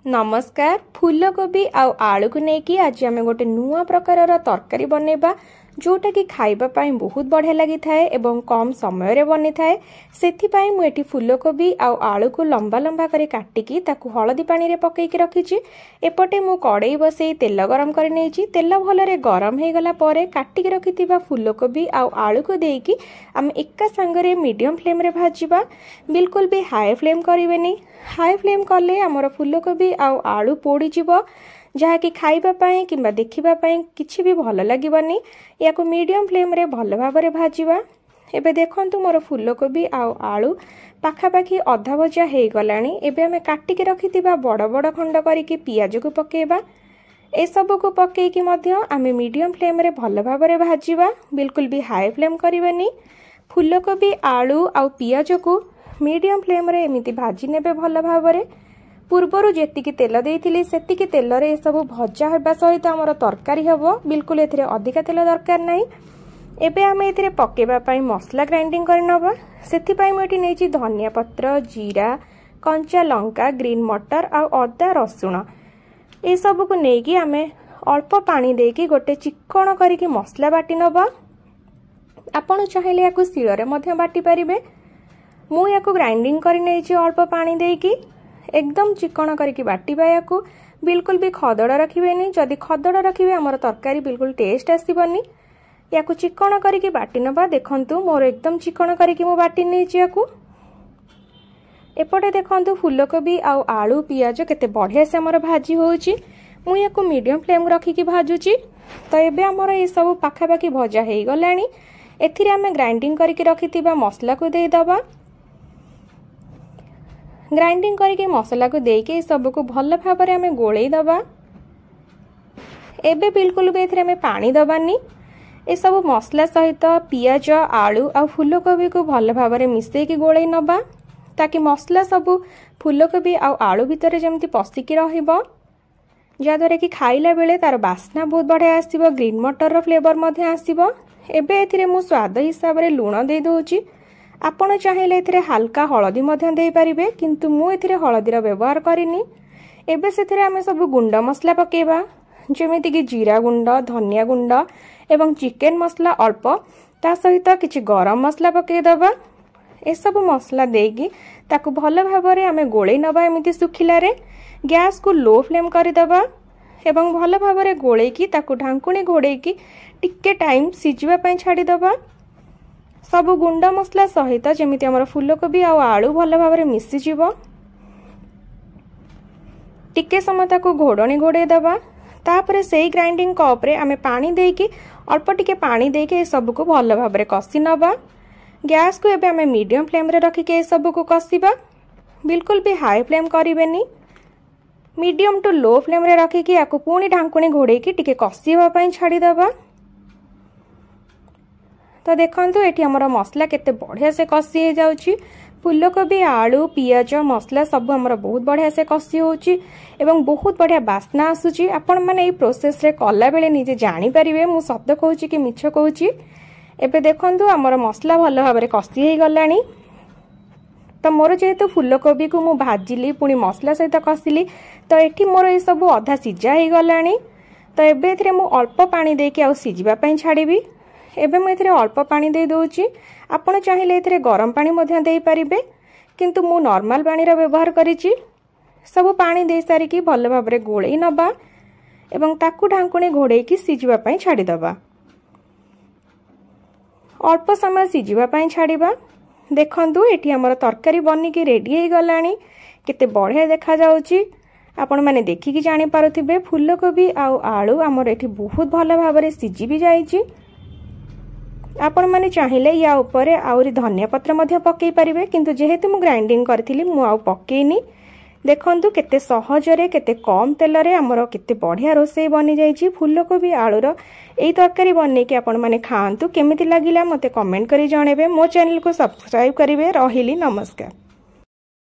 नमस्कार। फूलकोबी आउ आलू को लेकिन आज आम गोटे नुआ प्रकार तरकारी बनैबा जोटा कि खाइबा पाई बहुत बढ़िया लगी थाए एवं कम समय रे बनी थाए। सेथिपाई मु एठी फूलकोबी आउ आलू को लंबा लंबा करे काटिकी ताकू हळदी पानी रे पकेइकी रखिछि। एपटे मु कड़ाई बसई तेल गरम कर नेछि। तेल भलरे गरम हे गला परे काटिकी रखिथिबा फूलकोबी आउ आलू को देकी हम एका संगरे मीडियम फ्लेम रे भाजिबा। बिल्कुल भी हाई फ्लेम करिवेनी। हाई फ्लेम कले हमर फूलकोबी आउ आलू पोड़ी जिवो जहा कि खाइबा पाई किंबा देखिबा पाई किछि भी भल लागिबनी। याको मीडियम फ्लेम रे भल भाबरे भाजिबा। एबे देखंतु मोर फूलकोबी आउ आलू पाखापाखी अधा भजा हे गलानी। एबे हमें काटिके रखिथिबा बड़ बड़ खंड करिके पियाज को पकेबा। ए सब को पकेइकी मध्य आमे मीडियम फ्लेम रे भल भाबरे भाजिबा। बिल्कुल भी हाई फ्लेम करिवनी। फूलकोबी आलू आउ पियाज को मीडियम फ्लेम रे एमिति भाजी नेबे भल भाबरे। पूर्वरु जेतिकी तेल देइथिली सेतिकी तेल रे ए सब भजा हेबा सहित हमर तरकारी हेबो। बिल्कुल एथिरे अधिका तेल दरकार नाही। एबे आमे एथिरे पकेबा पाई मसला ग्राइंडिंग कर नबा। सेथि पाई म एठी नेछि धनिया पत्र, जीरा, कंचा लंका, ग्रीन मटर आ अदा रसुण ए सब को नेकी आमे अल्प पानी देकी गोटे चिक्कण करिकी मसला बाटी नबा। आपण चाहिले याकू सिळरे मध्य बाटी परिबे। मु याकू ग्राइंडिंग करि नेछि अल्प पानी देकी एकदम चिक्कण करिकी बाटिबा। याकू बिल्कुल भी खदड़ रखिबेनी। जदि खदड़ रखिबे हमर तरकारी बिल्कुल टेस्ट आसीबनी। याकू चिक्कण करिकी बाटी नबा। देखंतु मोर एकदम चिक्कण करिकी मु बाटी नेछि याकू। एपटे देखंतु फूलकोबी आउ आलू पियाज केते बढ़िया से हमर भाजी होउची। मु याकू मीडियम फ्लेम रखिकी भाजुची। तो एबे हमर ए सब पाखापाखी भजा हेई गलानी। एथिरे हमें ग्राइंडिंग करिकी रखिथिबा मसला को देई दबा। ग्राइंडिंग करके मसला को देके सब को भल भाबरे हमें गोळेई दबा। एबे बिल्कुल भी एथिरे हमें पानी दबानी। ए सब मसला सहित पियाज आलू आ फूलकोबी को भल भाबरे मिसेई की गोळेई नबा ताकि मसला सब फूलकोबी आ आलू भितर जेमति पसिकी रहिबो। जाद्वारा कि खाइला बेले तार बास्ना बहुत बढ़िया आसीबो। ग्रीन मटर रो फ्लेवर मध्ये आसीबो। एबे एथिरे मु स्वाद हिसाब रे लूण दे दोउची। आपण चाहिले एथिरे हल्का हळदी मध्य देई परिबे किंतु मु एथिरे हळदीर व्यवहार करिनी। एबे सेथिरे आमे सब गुंड मसला पकेबा जेमिति कि जीरा गुंड, धनिया गुंड एवं चिकन मसला अल्प ता सहित किछि गरम मसला पके दबा। ए सब मसला देगी ताकू भल भाबरे आमे गोळेई नबा। एमिति सुखिला रे गैस को लो फ्लेम करि दबा एवं भल भाबरे गोळेकी ताकू ढांकुणी घोड़ेकी टिके टाइम सिजिबा पई छाडी दबा। सब गुंड मसला सहित जेमिति हमर फूलकोबी आ आलू भल भाबरे मिसी जिवो। टिके समय ताकू घोड़णी घोड़े दबा। तापरे सेई ग्राइंडिंग कप रे आमे पानी देकी अल्प टिके पानी देके सब को भल भाबरे कसी नबा। गैस को एबे आमे मीडियम फ्लेम रे रखी के सब को कसीबा। बिल्कुल भी हाई फ्लेम करिवेनी। मीडियम टू लो फ्लेम रे रखी के याकू पुणी ढांकुणी घोड़े की टिके कसीबा पई छाडी दबा। तो देखंतु एठी हमर मसला केते बढ़िया से कसी हे जाउची। फूलकोबी आलू पियाज मसला सब हमर बहुत बढ़िया से कसी होउची एवं बहुत बढ़िया बास्ना आसुची। आपण माने ए प्रोसेस रे कला बेले निजे जानि परिबे मु शब्द कहूची कि मिछ कहूची। एबे देखंतु हमर मसला भल भाबरे कसी हे गलानी। तो मोर जेहेतु फूलकोबी को मु भाजिली पुणी मसला सहित कसिली तो एठी मोर ए सब अधा सिजा हे गलानी। तो एबे एथिरे मु अल्प पानी देके आ सिजिबा पई छाडीबी। एबे मैं एथिरे अल्प पानी दे दोउची। आपण चाहिले एथिरे गरम पानी मध्य देई परिबे किंतु मु नॉर्मल पानी रा व्यवहार करिची। सब पानी दे सारी की भल भाबरे गोळेई नबा एवं ताकू ढांकुणी घोड़े की सिजिबा पई छाडी दबा। अल्प समय सिजिबा पई छाडीबा। देखंतु एठी हमर तरकारी बनी की रेडी हे गलानी। केते बढ़िया देखा जाउची। आपण माने देखि की जानि पारुथिबे फूलकोबी आ आलू हमर एठी बहुत भल भाबरे सिजि भी जाईची। आपण माने चाहिले या ऊपर आउरी धनिया पत्र मध्य पकेई परिबे किंतु जेहेतु मु ग्राइंडिंग करथिली मु आउ पकेइनी। देखंतु केते सहज रे केते कम तेल रे हमर केते बढ़िया रोसे बनि जाईची। फूलकोबी आलूर एई तरकारी बनै के आपण माने खांतु। केमिति लागिला मते कमेंट करी जणेबे। मो चैनल को सब्सक्राइब करिवे। रहिली नमस्कार।